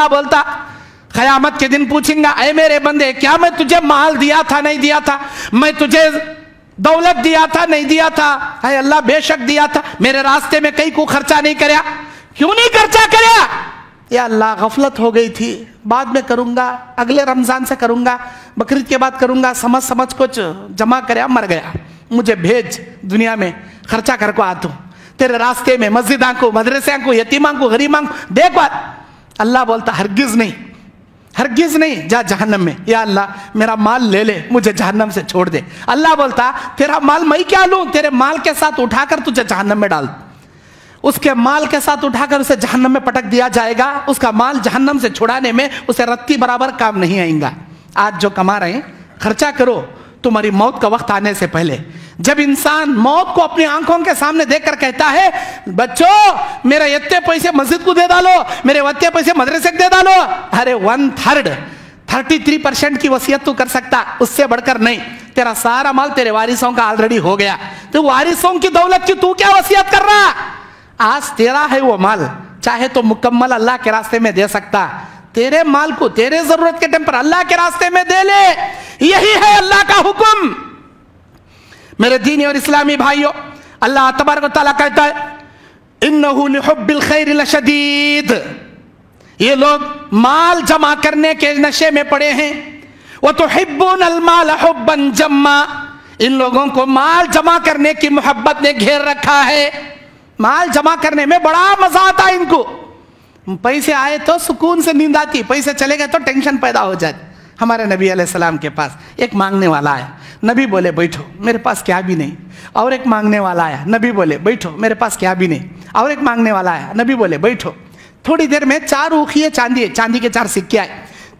اللہ بولتا قیامت کے دن پوچھیں گا اے میرے بندے کیا میں تجھے مال دیا تھا نہیں دیا تھا, میں تجھے دولت دیا تھا نہیں دیا تھا؟ اے اللہ بے شک دیا تھا. میرے راستے میں کہیں کو خرچہ نہیں کریا, کیوں نہیں خرچہ کریا؟ یا اللہ غفلت ہو گئی تھی, بعد میں کروں گا, اگلے رمضان سے کروں گا, بقرعید کے بعد کروں گا, سمجھ کچھ جمع کریا مر گیا, مجھے بھیج دنیا میں خرچہ کر کو آتا ہوں تیرے راستے میں, مسجداں کو, مدرسے کو, یتیماں کو, غریباں کو دیکھ بات. اللہ بولتا ہرگز نہیں, ہرگز نہیں, جا جہنم میں. یا اللہ میرا مال لے لے, مجھے جہنم سے چھوڑ دے. اللہ بولتا تیرا مال میں کیا لوں, تیرے مال کے ساتھ اٹھا کر تجھے جہنم میں ڈال. اس کے مال کے ساتھ اٹھا کر اسے جہنم میں پٹک دیا جائے گا. اس کا مال جہنم سے چھڑانے میں اسے رتی برابر کام نہیں آئیں گا. آج جو کما رہے ہیں خرچہ کرو تمہاری موت کا وقت آنے سے پہلے. جب انسان موت کو اپنی آنکھوں کے سامنے دیکھ کر کہتا ہے بچوں میرے اتنے پیسے مسجد کو دے ڈالو, میرے اتنے پیسے مدرسے کو دے ڈالو, ارے 1/3 33% کی وصیت تو کر سکتا, اس سے بڑھ کر نہیں. تیرا سارا مال تیرے وارثوں کا آلریڈی ہو گیا, تو وارثوں کی دولت کی تو کیا وصیت کر رہا؟ آج تیرا ہے وہ مال, چاہے تو مکمل اللہ کے راستے میں دے سکتا. تیرے مال کو تیرے ضرورت کے ٹائم پر اللہ کے راستے میں دے لے, یہی ہے اللہ کا حکم. میرے دینی اور اسلامی بھائیوں, اللہ تبارک و تعالیٰ کہتا ہے انہ لحب الخیر لشدید. یہ لوگ مال جمع کرنے کے نشے میں پڑے ہیں. وتحبون المال حبا جما, ان لوگوں کو مال جمع کرنے کی محبت نے گھیر رکھا ہے. مال جمع کرنے میں بڑا مزہ آتا ہے ان کو. پیسے آئے تو سکون سے نیند آتی, پیسے چلے گئے تو ٹینشن پیدا ہو جاتی. ہمارے نبی علیہ السلام کے پاس ایک مانگنے والا آیا, نبی بولے بیٹھو میرے پاس کیا بھی نہیں. اور ایک مانگنے والا آیا, نبی بولے بیٹھو میرے پاس کیا بھی نہیں. اور ایک مانگنے والا آیا, نبی بولے بیٹھو. تھوڑی دیر میں 4 اوخیے چاندی کے 4 سکے آئے.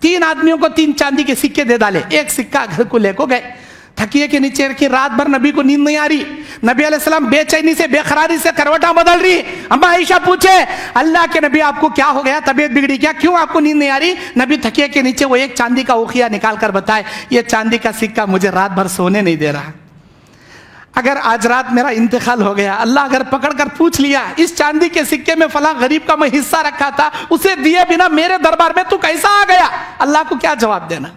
3 آدمیوں کو 3 چاندی کے سکے دے ڈالے. ایک سکہ گھر کو لے کو گئے, تھکیے کے نیچے رکھی. رات بھر نبی کو نیند نہیں آ رہی. نبی علیہ السلام بے چینی سے, بے قراری سے کروٹاں بدل رہی. اما عائشہ پوچھے اللہ کے نبی آپ کو کیا ہو گیا, طبیعت بگڑی کیا, کیوں آپ کو نیند نہیں آ رہی؟ نبی تھکیے کے نیچے وہ ایک چاندی کا اوخیہ نکال کر بتائے یہ چاندی کا سکہ مجھے رات بھر سونے نہیں دے رہا. اگر آج رات میرا انتقال ہو گیا, اللہ اگر پکڑ کر پوچھ لیا اس چاندی کے سکے میں فلاں غریب کا میں حصہ رکھا تھا, اسے دیے بنا میرے دربار میں تو کیسا آ گیا؟ اللہ کو کیا جواب دینا؟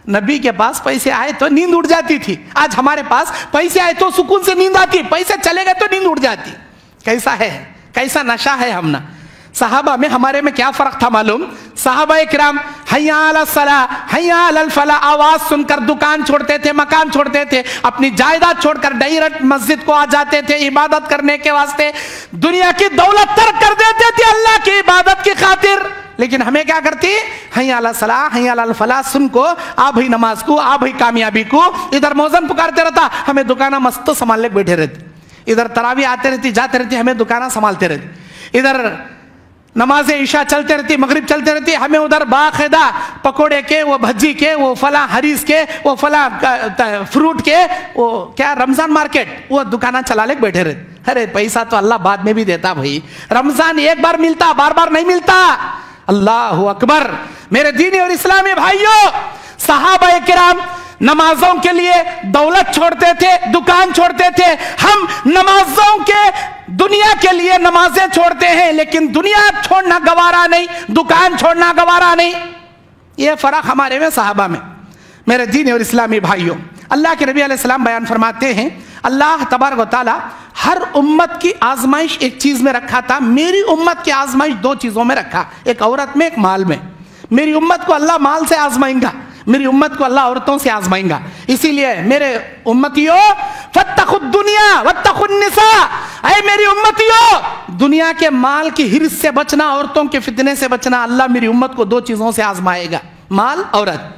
نبی کے پاس پیسے آئے تو نیند اڑ جاتی تھی, آج ہمارے پاس پیسے آئے تو سکون سے نیند آتی, پیسے چلے گئے تو نیند اڑ جاتی. کیسا ہے, کیسا نشہ ہے ہم نا. صحابہ میں ہمارے میں کیا فرق تھا معلوم؟ صحابہ کرام حیا علی الصلاۃ حیا علی الفلاح آواز سن کر دکان چھوڑتے تھے, مکان چھوڑتے تھے, اپنی جائیداد چھوڑ کر ڈائریکٹ مسجد کو آ جاتے تھے عبادت کرنے کے واسطے. دنیا کی دولت ترک کر دیتے تھے اللہ کی عبادت کی خاطر. لیکن ہمیں کیا کرتی, حیا علی الصلاۃ حیا علی الفلاح سن کو آ بھائی نماز کو, آ بھائی کامیابی کو. ادھر موزن پکارتے رہتا, ہمیں دکانہ مست سنبھال لے بیٹھے رہتے. ادھر تراویح آتے رہتی جاتے رہتی, ہمیں دکانہ سنبھالتے رہتے. ادھر نماز عشاء چلتے رہتی, مغرب چلتے رہتی, ہمیں ادھر باقاعدہ پکوڑے کے, وہ بھجی کے, وہ فلاں حریص کے, وہ فلاں فروٹ کے, وہ کیا رمضان مارکیٹ, وہ دکانہ چلا لے بیٹھے رہتے. ارے پیسہ تو اللہ بعد میں بھی دیتا بھائی, رمضان ایک بار ملتا, بار بار نہیں ملتا. اللہ اکبر. میرے دینی اور اسلامی بھائیوں, صحابہ کرام نمازوں کے لیے دولت چھوڑتے تھے, دکان چھوڑتے تھے. ہم نمازوں کے دنیا کے لیے نمازیں چھوڑتے ہیں, لیکن دنیا چھوڑنا گوارا نہیں, دکان چھوڑنا گوارا نہیں. یہ فرق ہمارے میں صحابہ میں. میرے دینی اور اسلامی بھائیوں, اللہ کے نبی علیہ السلام بیان فرماتے ہیں اللہ تبارک و تعالی ہر امت کی آزمائش ایک چیز میں رکھا تھا. میری امت کی آزمائش 2 چیزوں میں رکھا, ایک عورت میں, ایک مال میں. میری امت کو اللہ مال سے آزمائیں گا, میری امت کو اللہ عورتوں سے آزمائیں گا. اسی لیے میرے امتیوں فاتقوا الدنیا واتقوا النساء, اے میری امتیوں دنیا کے مال کی حرص سے بچنا, عورتوں کے فتنے سے بچنا. اللہ میری امت کو 2 چیزوں سے آزمائے گا, مال, عورت.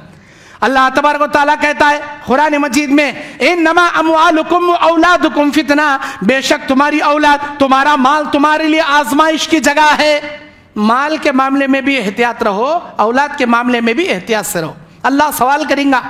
اللہ تبارک و تعالیٰ کہتا ہے قرآن مجید میں انما اموالکم اولادکم فتنہ, بے شک تمہاری اولاد, تمہارا مال تمہارے لیے آزمائش کی جگہ ہے. مال کے معاملے میں بھی احتیاط رہو, اولاد کے معاملے میں بھی احتیاط سے رہو. اللہ سوال کریں گا.